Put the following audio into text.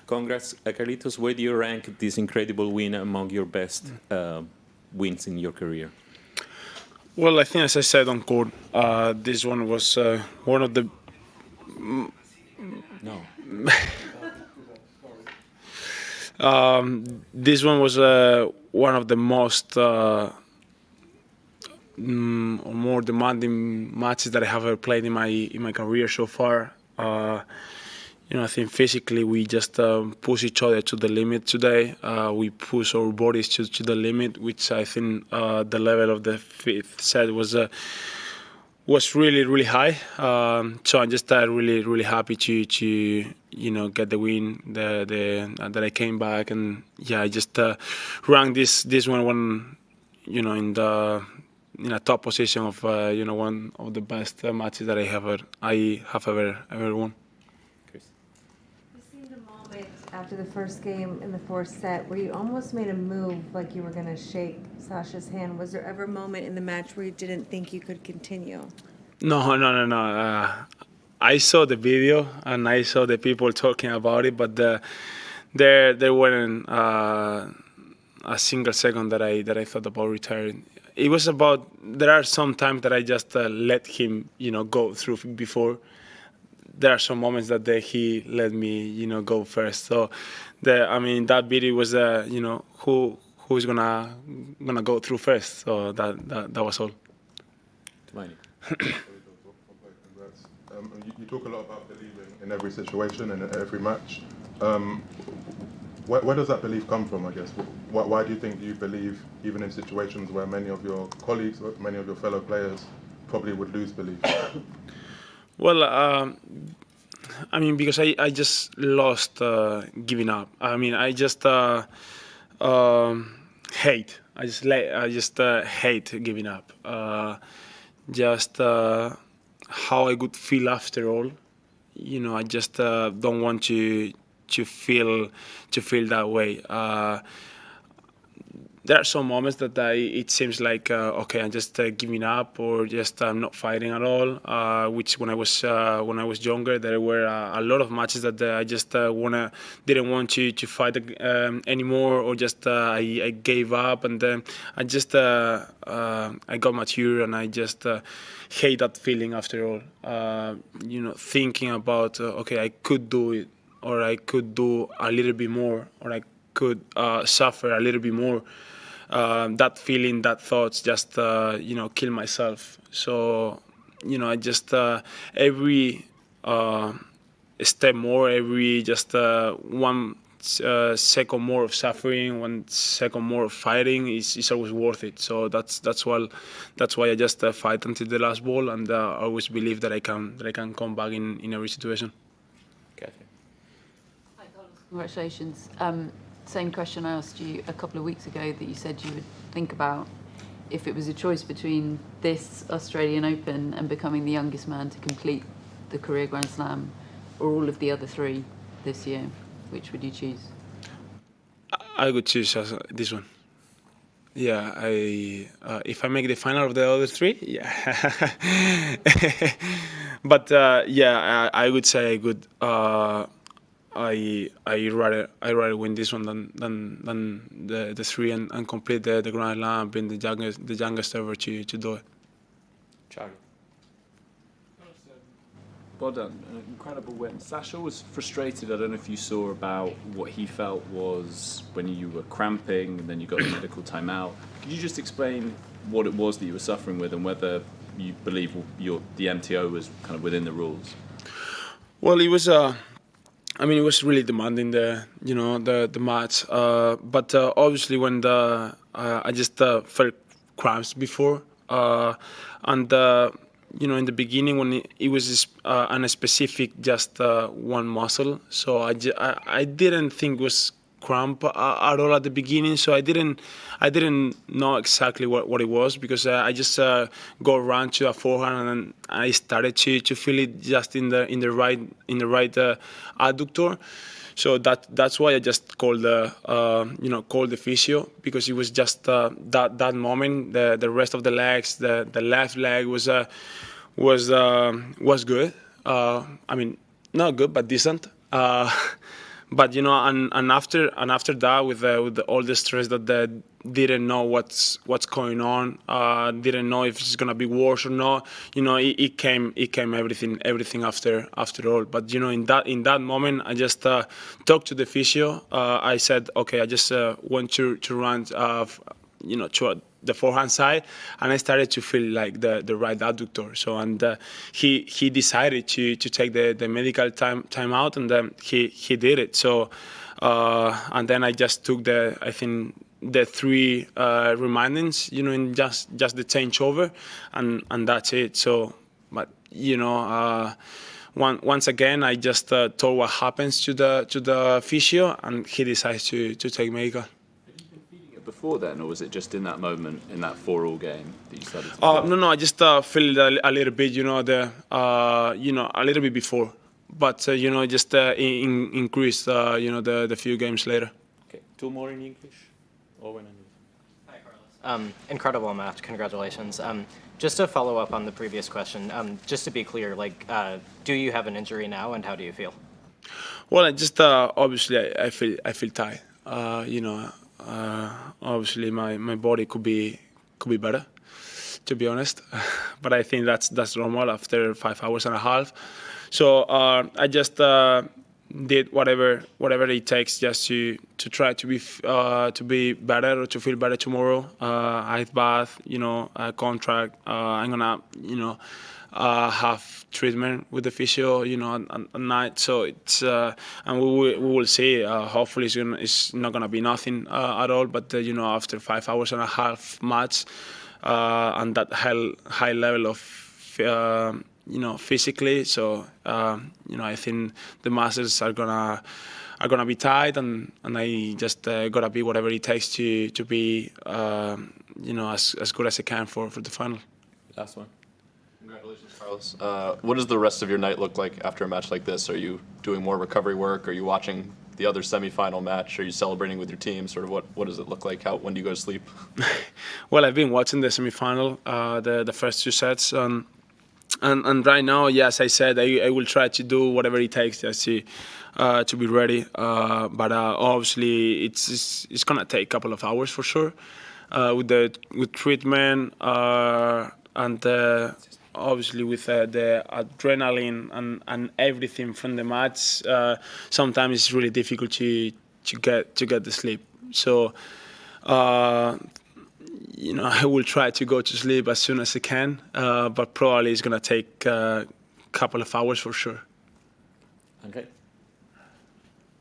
Congrats, Carlitos. Where do you rank this incredible win among your best wins in your career? Well, I think, as I said on court, this one was one of the. No. This one was one of the most or more demanding matches that I have ever played in my career so far. I think physically we just push each other to the limit today. We push our bodies to the limit, which I think the level of the fifth set was really, really high. So I'm just really happy to get the win. That I came back, and I just ranked this one in a top position of one of the best matches that I have ever won. After the first game in the fourth set, where you almost made a move like you were going to shake Sasha's hand. Was there ever a moment in the match where you didn't think you could continue? No. I saw the video and I saw the people talking about it, but there weren't a single second that I thought about retiring. It was about, there are some times that I just let him go through before. There are some moments that he let me, go first. So, that video was, who's gonna go through first. So that was all. You talk a lot about believing in every situation and in every match. Where does that belief come from, I guess? Why do you think you believe, even in situations where many of your colleagues, many of your fellow players probably would lose belief? Well, because I just lost giving up. I just hate. I just hate giving up. Just how I would feel after all. I just don't want to feel that way. There are some moments that it seems like okay, I'm just giving up, or just I'm not fighting at all. Which when I was younger, there were a lot of matches that I just didn't want to fight anymore, or just I gave up, and then I just I got mature, and I just hate that feeling after all. Thinking about okay, I could do it, or I could do a little bit more, or I could suffer a little bit more. That feeling, that thoughts just kill myself. So I just every step more, every just 1 second more of suffering, 1 second more of fighting is always worth it. So that's why I just fight until the last ball, and I always believe that I can come back in every situation. Okay. Hi, Carlos. Congratulations. Same question I asked you a couple of weeks ago, that you said you would think about if it was a choice between this Australian Open and becoming the youngest man to complete the career Grand Slam, or all of the other 3 this year. Which would you choose? I would choose this one. Yeah, if I make the final of the other 3, yeah. But I would say I would. I rather win this one than the 3 and complete the Grand Slam, being the youngest ever to do it. Charlie. Well done, an incredible win. Sasha was frustrated. I don't know if you saw about what he felt was when you were cramping and then you got the medical timeout. Could you just explain what it was that you were suffering with, and whether you believe the MTO was kind of within the rules? Well, it was. It was really demanding the match, but obviously when I just felt cramps before, and in the beginning when it was on a specific just one muscle, so I didn't think it was cramp at all at the beginning, so I didn't know exactly what it was, because I just go around to a forehand, and I started to feel it just in the right adductor. So that's why I just called the physio, because it was just that moment. The rest of the legs, the left leg was good. Not good, but decent. but and after that, with all the stress that they didn't know what's going on, didn't know if it's gonna be worse or not. It came everything after all. But in that moment, I just talked to the physio. I said, okay, I just want to run, to the forehand side, and I started to feel like the right adductor. So he decided to take the medical time out, and then he did it. So and then I just took the 3 remindings, in just the changeover, and that's it. So, but once again, I just told what happens to the physio, and he decides to take medical. Before then, or was it just in that moment, in that 4-all game, that you started to No, I just feel a little bit, a little bit before, but just increased, the few games later. Okay, 2 more in English. Owen and Hi, Carlos. Incredible match. Congratulations. Just to follow up on the previous question, just to be clear, do you have an injury now, and how do you feel? Well, I just obviously I feel tired. Obviously my body could be better, to be honest, but I think that's normal after 5 hours and a half. So I just did whatever it takes just to try to be better, or to feel better tomorrow. Ice bath, contract. I'm gonna have treatment with the physio, at night. So it's and we will see. Hopefully it's not gonna be nothing at all. But after 5 hours and a half match, and that high level of physically. So I think the muscles are gonna be tight, and I just gotta be whatever it takes to be as good as I can for the final. last one. Congratulations, Carlos. What does the rest of your night look like after a match like this? Are you doing more recovery work? Are you watching the other semifinal match? Are you celebrating with your team? Sort of what does it look like? When do you go to sleep? Well, I've been watching the semifinal, the first 2 sets, and right now, yes, I said I will try to do whatever it takes just to be ready. But obviously, it's gonna take a couple of hours for sure, with treatment, and obviously with the adrenaline and everything from the match. Sometimes it's really difficult to get the sleep. So I will try to go to sleep as soon as I can, but probably it's gonna take a couple of hours for sure. Okay,